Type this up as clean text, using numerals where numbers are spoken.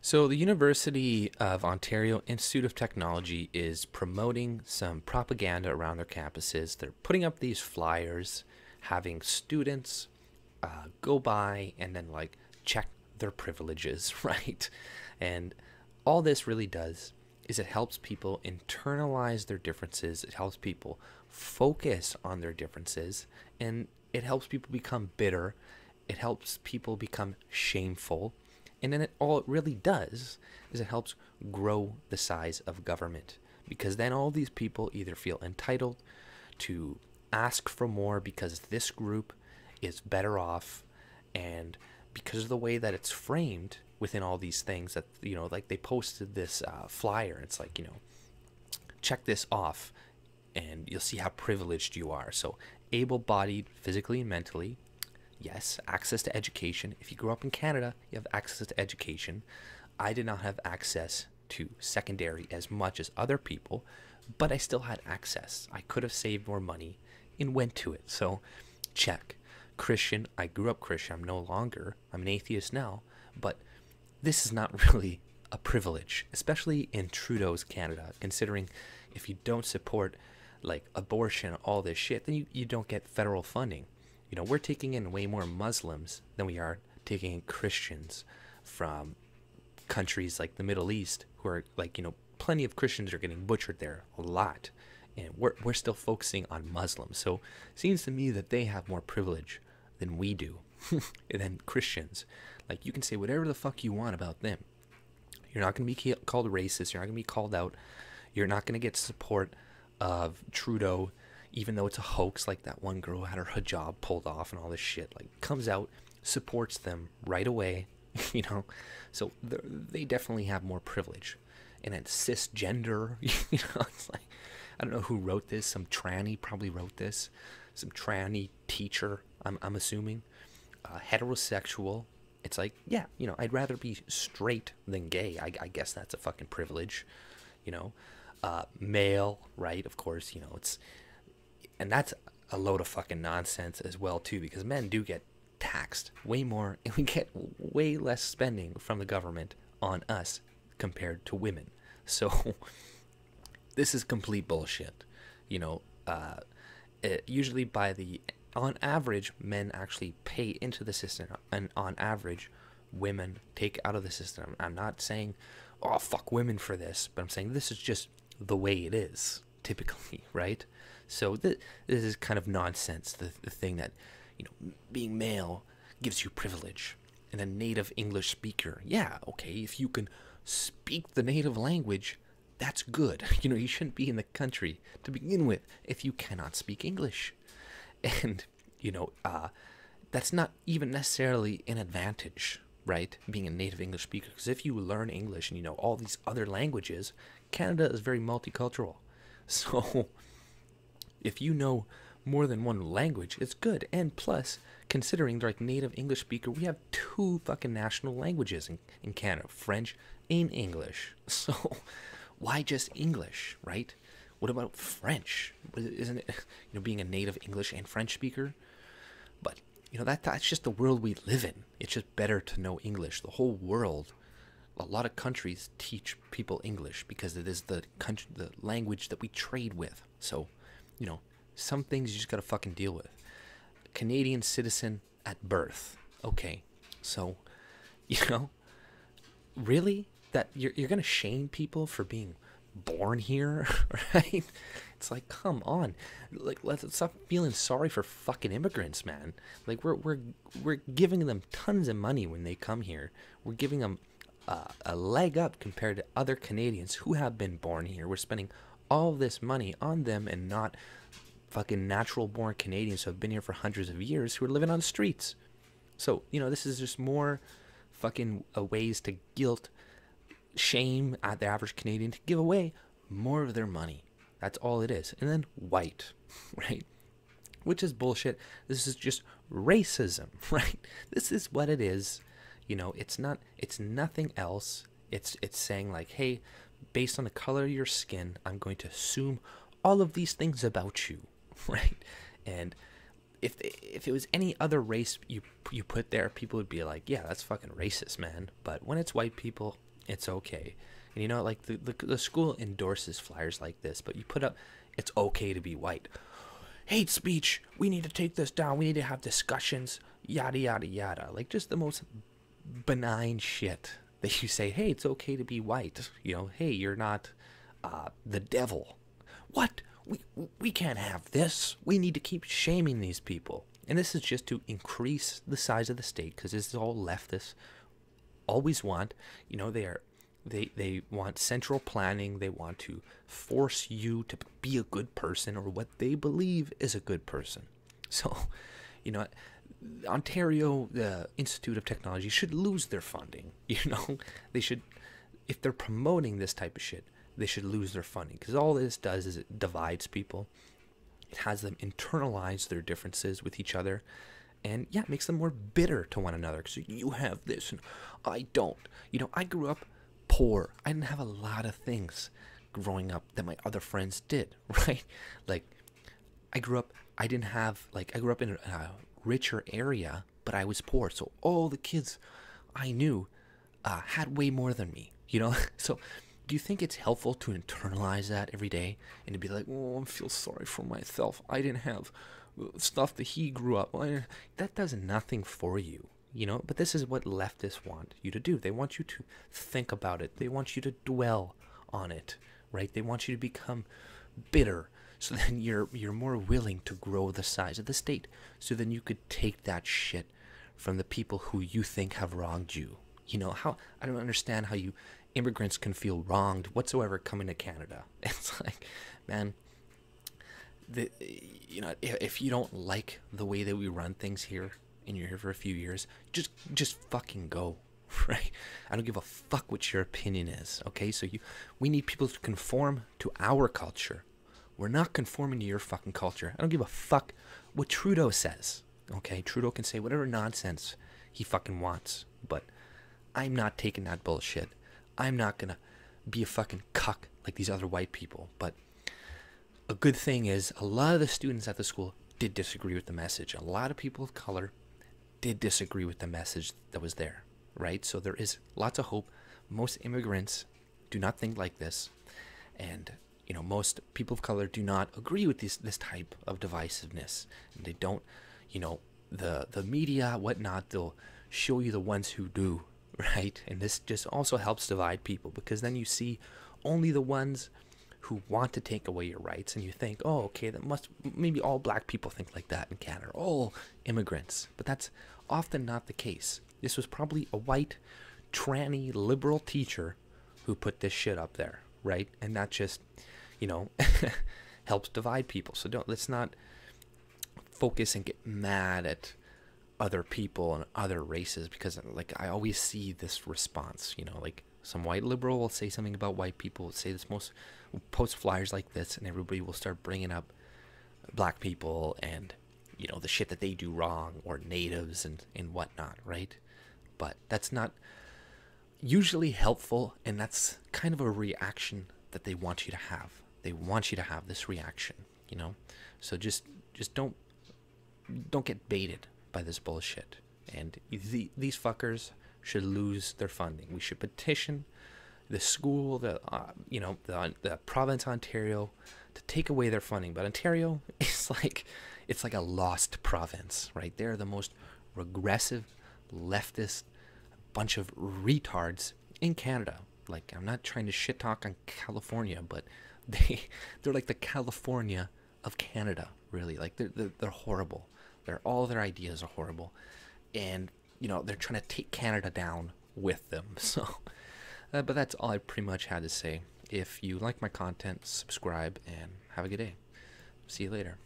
So, the University of Ontario Institute of Technology is promoting some propaganda around their campuses. They're putting up these flyers, having students go by and then like check their privileges, right? And all this really does is it helps people internalize their differences. It helps people focus on their differences, and it helps people become bitter. It helps people become shameful, and then all it really does is it helps grow the size of government, because then all these people either feel entitled to ask for more because this group is better off, and because of the way that it's framed within all these things that, like they posted this flyer. It's like, check this off and you'll see how privileged you are. So, able-bodied physically and mentally, yes. Access to education. If you grew up in Canada, you have access to education. I did not have access to secondary as much as other people, but I still had access. I could have saved more money and went to it. So, check. Christian. I grew up Christian. I'm no longer. I'm an atheist now. But this is not really a privilege, especially in Trudeau's Canada, considering if you don't support like abortion, all this shit, then you don't get federal funding. We're taking in way more Muslims than we are taking in Christians from countries like the Middle East, who are like, plenty of Christians are getting butchered there, a lot. And we're still focusing on Muslims. So it seems to me that they have more privilege than we do, than Christians. Like, you can say whatever the fuck you want about them. You're not going to be called racist. You're not going to be called out. You're not going to get support of Trudeau, even though it's a hoax. Like that one girl who had her hijab pulled off and all this shit, like, comes out, supports them right away. So they definitely have more privilege. And then cisgender, it's like, I don't know who wrote this. Some tranny probably wrote this. Some tranny teacher, I'm assuming. Heterosexual. It's like, yeah, I'd rather be straight than gay. I guess that's a fucking privilege. Male, right? Of course, and that's a load of fucking nonsense as well too, because men do get taxed way more, and we get way less spending from the government on us compared to women. So this is complete bullshit. Usually on average, men actually pay into the system, and on average, women take out of the system. I'm not saying, oh, fuck women for this, but I'm saying this is just the way it is, typically, right? So this is kind of nonsense, the thing that, being male gives you privilege. And a native English speaker, yeah, okay, if you can speak the native language, that's good. You shouldn't be in the country to begin with if you cannot speak English. And, that's not even necessarily an advantage, right? Being a native English speaker. Because if you learn English and you know all these other languages, Canada is very multicultural. So if you know more than one language, it's good. And plus, considering they're like native English speaker, we have two fucking national languages in Canada, French and English. So why just English, right? What about French? Isn't it, being a native English and French speaker? But, that's just the world we live in. It's just better to know English. The whole world, a lot of countries teach people English because it is the language that we trade with. So, some things you just gotta fucking deal with. Canadian citizen at birth. Okay, so, really? That you're gonna shame people for being born here, right? It's like, come on, like, let's stop feeling sorry for fucking immigrants, man. Like, we're giving them tons of money when they come here. We're giving them a leg up compared to other Canadians who have been born here. We're spending all this money on them and not fucking natural born Canadians who have been here for hundreds of years who are living on the streets. So, this is just more fucking ways to guilt, shame at the average Canadian to give away more of their money. That's all it is. And then white, right? Which is bullshit. This is just racism, right? This is what it is. It's nothing else. It's saying like, hey, based on the color of your skin, I'm going to assume all of these things about you, right? And if it was any other race you put there, people would be like, yeah, that's fucking racist, man. But when it's white people, It's okay. And you know, like the school endorses flyers like this, but you put up, it's okay to be white. Hate speech. We need to take this down. We need to have discussions. Yada yada yada. Like just the most benign shit that you say. Hey, it's okay to be white. You know, hey, you're not the devil. What? We can't have this. We need to keep shaming these people. And this is just to increase the size of the state, because this is all leftists always want. You know, they want central planning. They want to force you to be a good person, or what they believe is a good person. So, you know, Ontario, the Institute of Technology, should lose their funding. You know, they should, if they're promoting this type of shit, they should lose their funding, because all this does is it divides people. It has them internalize their differences with each other, and yeah, it makes them more bitter to one another, because you have this and I don't. You know, I grew up poor. I didn't have a lot of things growing up that my other friends did, right? Like, I grew up in a richer area, but I was poor. So all the kids I knew had way more than me, you know? So do you think it's helpful to internalize that every day and to be like, oh, I feel sorry for myself. I didn't have stuff that he grew up. That does nothing for you, you know? But this is what leftists want you to do. They want you to think about it. They want you to dwell on it, right? They want you to become bitter, so then you're more willing to grow the size of the state, so then you could take that shit from the people who you think have wronged you. You know, how I don't understand how you immigrants can feel wronged whatsoever coming to Canada. It's like, man, you know, if you don't like the way that we run things here and you're here for a few years, just fucking go, right? I don't give a fuck what your opinion is, okay? So we need people to conform to our culture. We're not conforming to your fucking culture. I don't give a fuck what Trudeau says, okay? Trudeau can say whatever nonsense he fucking wants, but I'm not taking that bullshit. I'm not gonna be a fucking cuck like these other white people. But a good thing is a lot of the students at the school did disagree with the message. A lot of people of color did disagree with the message that was there, right? So there is lots of hope. Most immigrants do not think like this, and you know, most people of color do not agree with this type of divisiveness. And they don't, you know, the media, whatnot, they'll show you the ones who do, right? And this just also helps divide people, because then you see only the ones who want to take away your rights, and you think, oh, okay, that must, maybe all black people think like that in Canada, all immigrants. But that's often not the case. This was probably a white, tranny, liberal teacher who put this shit up there, right? And that just, you know, helps divide people. So let's not focus and get mad at other people and other races, because like I always see this response, you know, like some white liberal will say something about white people, say this, will post flyers like this, and everybody will start bringing up black people and, you know, the shit that they do wrong, or natives and whatnot, right? But that's not usually helpful, and that's kind of a reaction that they want you to have. They want you to have this reaction, you know? So just don't get baited by this bullshit. And these fuckers should lose their funding. We should petition the school, you know, the province of Ontario, to take away their funding. But Ontario is like, it's like a lost province, right? They're the most regressive, leftist bunch of retards in Canada. Like, I'm not trying to shit talk on California, but they're like the California of Canada, really. Like, they're horrible. All their ideas are horrible, and you know, they're trying to take Canada down with them. So but that's all I pretty much had to say. If you like my content, subscribe and have a good day. See you later.